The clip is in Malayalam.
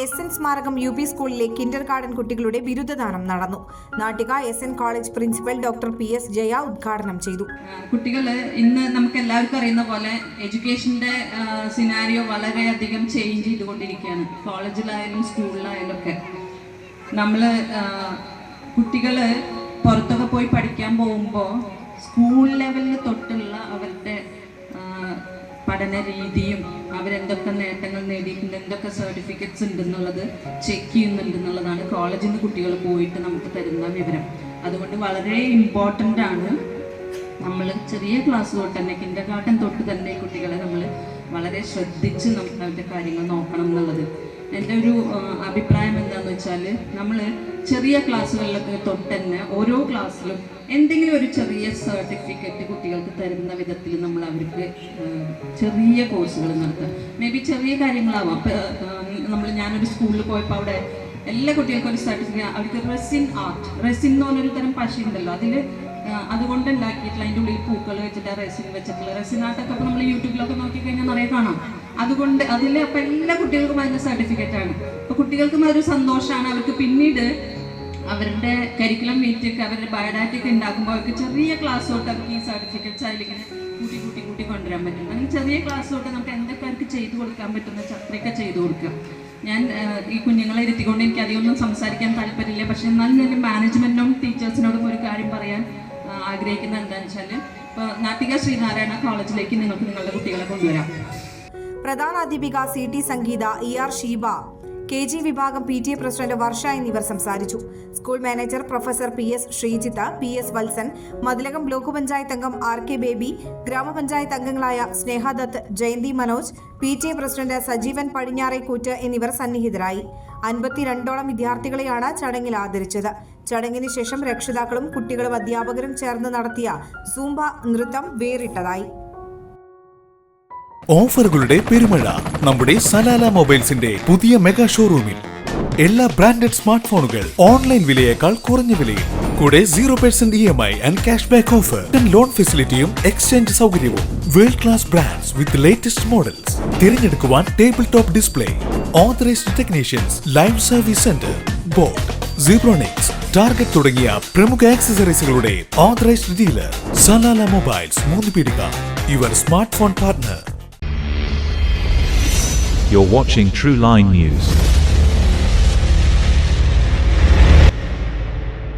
SN സ്മാരകം UP സ്കൂളിലെ കിൻഡർ ഗാർഡൻ കുട്ടികളുടെ ബിരുദദാനം നടന്നു. Nattika SN college principal doctor PS Jaya ഉദ്ഘാടനം ചെയ്തു. കുട്ടികൾ ഇന്ന് നമുക്ക് എല്ലാവർക്കും അറിയുന്ന പോലെ എഡ്യൂക്കേഷന്റെ സിനാരിയോ വളരെയധികം ചേഞ്ച് ചെയ്തുകൊണ്ടിരിക്കുകയാണ്. കോളേജിലായാലും സ്കൂളിലായാലും ഒക്കെ നമ്മൾ കുട്ടികൾ പുറത്തൊക്കെ പോയി പഠിക്കാൻ പോകുമ്പോൾ സ്കൂൾ ലെവലിൽ തൊട്ടുള്ള അവരുടെ പഠന രീതിയും അവരെന്തൊക്കെ നേട്ടങ്ങൾ നേടിയിട്ടുണ്ട്, എന്തൊക്കെ സർട്ടിഫിക്കറ്റ്സ് ഉണ്ടെന്നുള്ളത് ചെക്ക് ചെയ്യുന്നുണ്ടെന്നുള്ളതാണ് കോളേജിൽ നിന്ന് കുട്ടികൾ പോയിട്ട് നമുക്ക് തരുന്ന വിവരം. അതുകൊണ്ട് വളരെ ഇമ്പോർട്ടൻ്റ് ആണ് നമ്മൾ ചെറിയ ക്ലാസ് തൊട്ട് തന്നെ, കിൻഡർ ഗാർഡൻ തൊട്ട് തന്നെ കുട്ടികളെ നമ്മൾ വളരെ ശ്രദ്ധിച്ച് നമുക്ക് അവരുടെ കാര്യങ്ങൾ നോക്കണം എന്നുള്ളത്. എൻ്റെ ഒരു അഭിപ്രായം എന്താണെന്ന് വെച്ചാൽ നമ്മൾ ചെറിയ ക്ലാസ്സുകളിലൊക്കെ തൊട്ട് തന്നെ ഓരോ ക്ലാസ്സിലും എന്തെങ്കിലും ഒരു ചെറിയ സർട്ടിഫിക്കറ്റ് കുട്ടികൾക്ക് തരുന്ന വിധത്തിൽ നമ്മൾ അവർക്ക് ചെറിയ കോഴ്സുകൾ നടത്തുക. മേ ബി ചെറിയ കാര്യങ്ങളാവാം. ഞാനൊരു സ്കൂളിൽ പോയപ്പോൾ അവിടെ എല്ലാ കുട്ടികൾക്കും ഒരു സർട്ടിഫിക്കറ്റ്, അവർക്ക് റെസിൻ ആർട്ട്, റെസിൻ എന്ന് പറഞ്ഞൊരു തരം പശ ഉണ്ടല്ലോ, അതുകൊണ്ട് ഉണ്ടാക്കിയിട്ടുള്ള അതിൻ്റെ ഉള്ളിൽ പൂക്കൾ വെച്ചിട്ട് റെസിൻ വെച്ചിട്ടുള്ള റെസിൻ ആർട്ടൊക്കെ അപ്പോൾ നമ്മൾ യൂട്യൂബിലൊക്കെ നോക്കിക്കഴിഞ്ഞാൽ നിറയെ കാണാം. അതുകൊണ്ട് അപ്പോൾ എല്ലാ കുട്ടികൾക്കും അതിൻ്റെ സർട്ടിഫിക്കറ്റാണ്. അപ്പോൾ കുട്ടികൾക്കും അതൊരു സന്തോഷമാണ്. അവർക്ക് പിന്നീട് അവരുടെ കരിക്കുലം മീറ്റൊക്കെ അവരുടെ ബയോഡാറ്റയൊക്കെ ഉണ്ടാക്കുമ്പോൾ അവർക്ക് ചെറിയ ക്ലാസ് തൊട്ട് അവർക്ക് ഈ സർട്ടിഫിക്കറ്റ്സ് അതിലിങ്ങനെ കൂട്ടി കൊണ്ടുവരാൻ പറ്റും. അങ്ങനെ ചെറിയ ക്ലാസ് തൊട്ട് നമുക്ക് എന്തൊക്കെ അവർക്ക് ചെയ്തു കൊടുക്കാൻ പറ്റുന്ന അത്രയൊക്കെ ചെയ്തു കൊടുക്കുക. ഞാൻ ഈ കുഞ്ഞുങ്ങളെ ഇരുത്തിക്കൊണ്ട് എനിക്ക് അധികമൊന്നും സംസാരിക്കാൻ താല്പര്യമില്ല. പക്ഷെ എന്നാലും ഞാൻ മാനേജ്മെൻറ്റിനും ടീച്ചേഴ്സിനോടും ഒരു കാര്യം പറയാൻ ആഗ്രഹിക്കുന്നത് എന്താണെന്ന് വെച്ചാൽ, ഇപ്പോൾ നാട്ടിക ശ്രീനാരായണ കോളേജിലേക്ക് നിങ്ങൾക്ക് നിങ്ങളുടെ കുട്ടികളെ കൊണ്ടുവരാം. പ്രധാന അധ്യാപിക CT സംഗീത, ER ഷീബ, KG വിഭാഗം PTA പ്രസിഡന്റ് വർഷ എന്നിവർ സംസാരിച്ചു. School manager professor PS Sreejith, PS Valsan, Mathilakam block panchayat അംഗം RK ബേബി, ഗ്രാമപഞ്ചായത്ത് അംഗങ്ങളായ സ്നേഹദത്ത്, ജയന്തി മനോജ്, PTA പ്രസിഡന്റ് സജീവൻ പടിഞ്ഞാറേക്കൂറ്റ് എന്നിവർ സന്നിഹിതരായി. 52ഓളം വിദ്യാർത്ഥികളെയാണ് ചടങ്ങിൽ ആദരിച്ചത്. ചടങ്ങിന് ശേഷം രക്ഷിതാക്കളും കുട്ടികളും അധ്യാപകരും ചേർന്ന് നടത്തിയ സൂംബ നൃത്തം വേറിട്ടതായി. ഓഫറുകളുടെ പെരുമഴ നമ്മുടെ സലാല മൊബൈൽസിന്റെ പുതിയ മെഗാ ഷോറൂമിൽ. എല്ലാ ബ്രാൻഡഡ് സ്മാർട്ട് ഫോണുകൾ ഓൺലൈൻ വിലയേക്കാൾ കുറഞ്ഞ വിലയിൽ, കൂടെ 0% EMI and cash back offer, loan ഫെസിലിറ്റിയും എക്സ്ചേഞ്ച് സൗകര്യവും. World class brands with latest models. തിരഞ്ഞെടുക്കുവാൻ table top display, authorised technicians, live service centre, Boat, Zebronics, Target തുടങ്ങിയ പ്രമുഖ ആക്സസറീസുകളുടെ authorised dealer. Salala mobiles, Moonupeedika, your smartphone partner. You're watching True Line News.